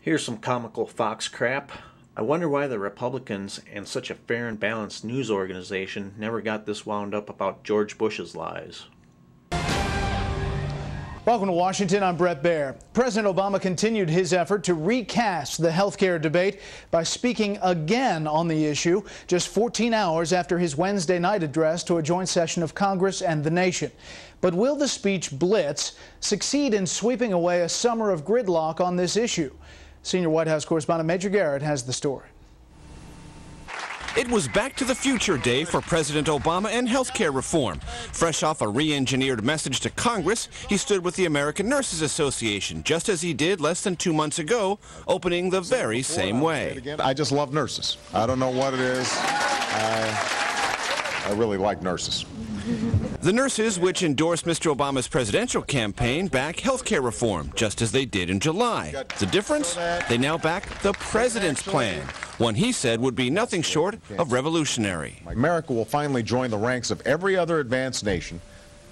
Here's some comical Fox crap. I wonder why the Republicans and such a fair and balanced news organization never got this wound up about George Bush's lies. Welcome to Washington. I'm Brett Baer. President Obama continued his effort to recast the health care debate by speaking again on the issue just 14 hours after his Wednesday night address to a joint session of Congress and the nation. But will the speech blitz succeed in sweeping away a summer of gridlock on this issue? Senior White House correspondent Major Garrett has the story. It was Back to the Future Day for President Obama and health care reform. Fresh off a re-engineered message to Congress, he stood with the American Nurses Association, just as he did less than 2 months ago, opening the very same way. I just love nurses. I don't know what it is. I really like nurses. The nurses, which endorsed Mr. Obama's presidential campaign, back health care reform, just as they did in July. The difference? They now back the president's plan, one he said would be nothing short of revolutionary. America will finally join the ranks of every other advanced nation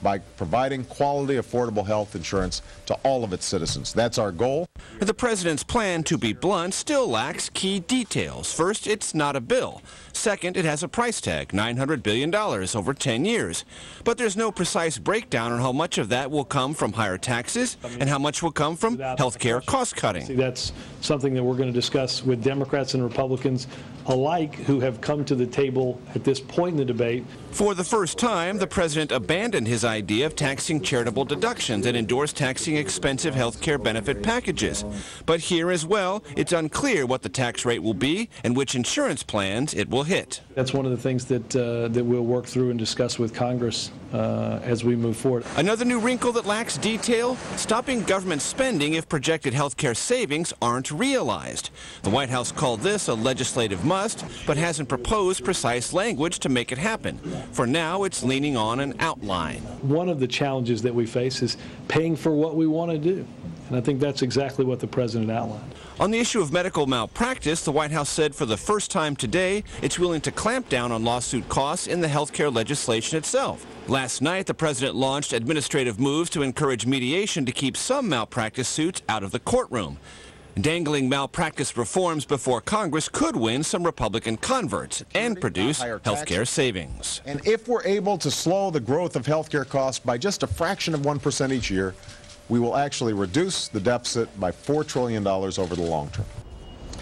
by providing quality, affordable health insurance to all of its citizens. That's our goal. The president's plan, to be blunt, still lacks key details. First, it's not a bill. Second, it has a price tag, $900 billion over 10 years. But there's no precise breakdown on how much of that will come from higher taxes and how much will come from health care cost cutting. That's something that we're going to discuss with Democrats and Republicans alike who have come to the table at this point in the debate. For the first time, the president abandoned his idea of taxing charitable deductions and endorsed taxing expensive health care benefit packages. But here as well, it's unclear what the tax rate will be and which insurance plans it will hit. That's one of the things that we'll work through and discuss with Congress as we move forward. Another new wrinkle that lacks detail, stopping government spending if projected health care savings aren't realized. The White House called this a legislative must, but hasn't proposed precise language to make it happen. For now, it's leaning on an outline. One of the challenges that we face is paying for what we want to do. And I think that's exactly what the president outlined. On the issue of medical malpractice, the White House said for the first time today it's willing to clamp down on lawsuit costs in the health care legislation itself. Last night, the president launched administrative moves to encourage mediation to keep some malpractice suits out of the courtroom. Dangling malpractice reforms before Congress could win some Republican converts and produce health care savings. And if we're able to slow the growth of health care costs by just a fraction of 1% each year, we will actually reduce the deficit by $4 trillion over the long term.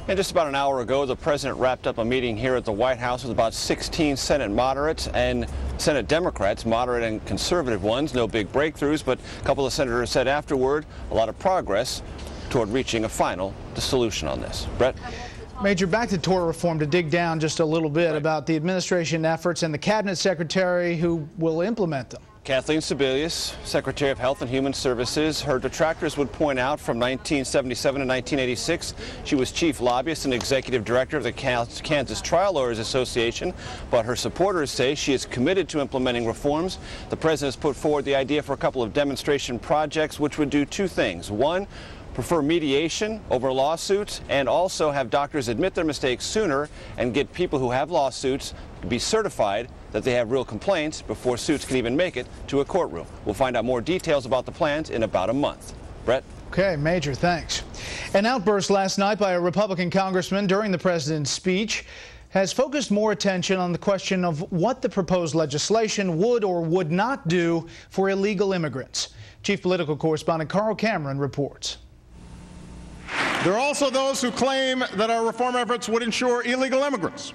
And just about an hour ago, the president wrapped up a meeting here at the White House with about 16 Senate moderates and Senate Democrats, moderate and conservative ones. No big breakthroughs, but a couple of senators said afterward a lot of progress toward reaching a final solution on this. Brett? Major, back to tort reform to dig down just a little bit about the administration efforts and the cabinet secretary who will implement them. Kathleen Sebelius, Secretary of Health and Human Services. Her detractors would point out from 1977 to 1986, she was chief lobbyist and executive director of the Kansas Trial Lawyers Association, but her supporters say she is committed to implementing reforms. The president has put forward the idea for a couple of demonstration projects which would do two things. One, prefer mediation over lawsuits, and also have doctors admit their mistakes sooner and get people who have lawsuits to be certified that they have real complaints before suits can even make it to a courtroom. We'll find out more details about the plans in about a month. Brett? Okay, Major, thanks. An outburst last night by a Republican congressman during the president's speech has focused more attention on the question of what the proposed legislation would or would not do for illegal immigrants. Chief Political Correspondent Carl Cameron reports. There are also those who claim that our reform efforts would ensure illegal immigrants.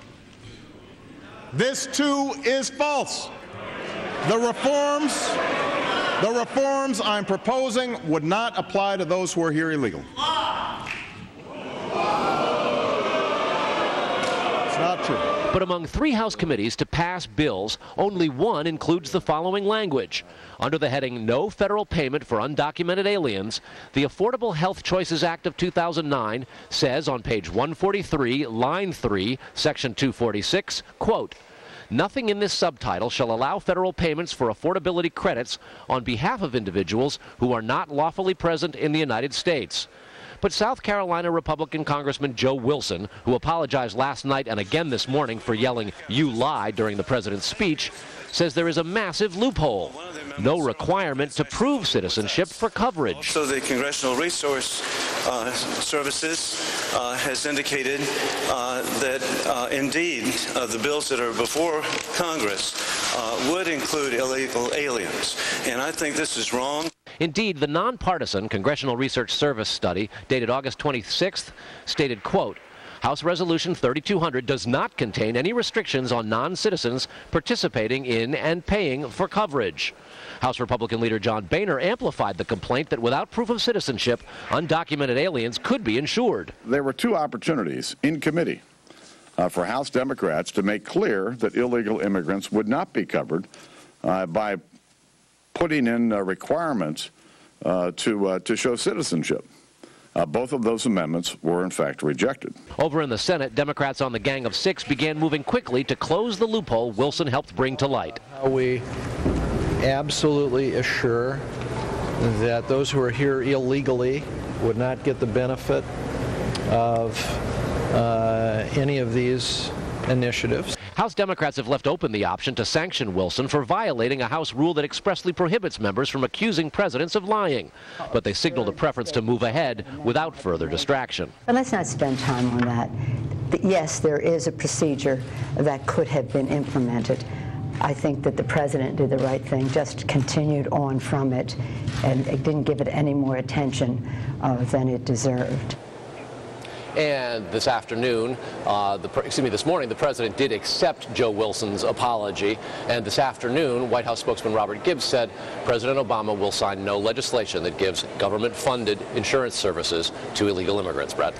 This, too, is false. The reforms I'm proposing would not apply to those who are here illegally. It's not true. But among 3 House committees to pass bills, only one includes the following language. Under the heading No Federal Payment for Undocumented Aliens, the Affordable Health Choices Act of 2009 says on page 143, line 3, section 246, quote, "Nothing in this subtitle shall allow federal payments for affordability credits on behalf of individuals who are not lawfully present in the United States." But South Carolina Republican Congressman Joe Wilson, who apologized last night and again this morning for yelling, "You lie," during the president's speech, says there is a massive loophole. No requirement to prove citizenship for coverage. So the congressional resource Services has indicated that indeed the bills that are before Congress would include illegal aliens. And I think this is wrong. Indeed, the nonpartisan Congressional Research Service study dated August 26th stated, quote, House Resolution 3200 does not contain any restrictions on non-citizens participating in and paying for coverage. House Republican leader John Boehner amplified the complaint that without proof of citizenship, undocumented aliens could be insured. There were two opportunities in committee for House Democrats to make clear that illegal immigrants would not be covered by putting in requirements to show citizenship. Both of those amendments were, in fact, rejected. Over in the Senate, Democrats on the Gang of Six began moving quickly to close the loophole Wilson helped bring to light. We absolutely assure that those who are here illegally would not get the benefit of any of these initiatives. House Democrats have left open the option to sanction Wilson for violating a House rule that expressly prohibits members from accusing presidents of lying. But they signaled a preference to move ahead without further distraction. But let's not spend time on that. But yes, there is a procedure that could have been implemented. I think that the president did the right thing, just continued on from it, and it didn't give it any more attention than it deserved. And this afternoon, this morning, the president did accept Joe Wilson's apology. And this afternoon, White House spokesman Robert Gibbs said President Obama will sign no legislation that gives government-funded insurance services to illegal immigrants. Brad.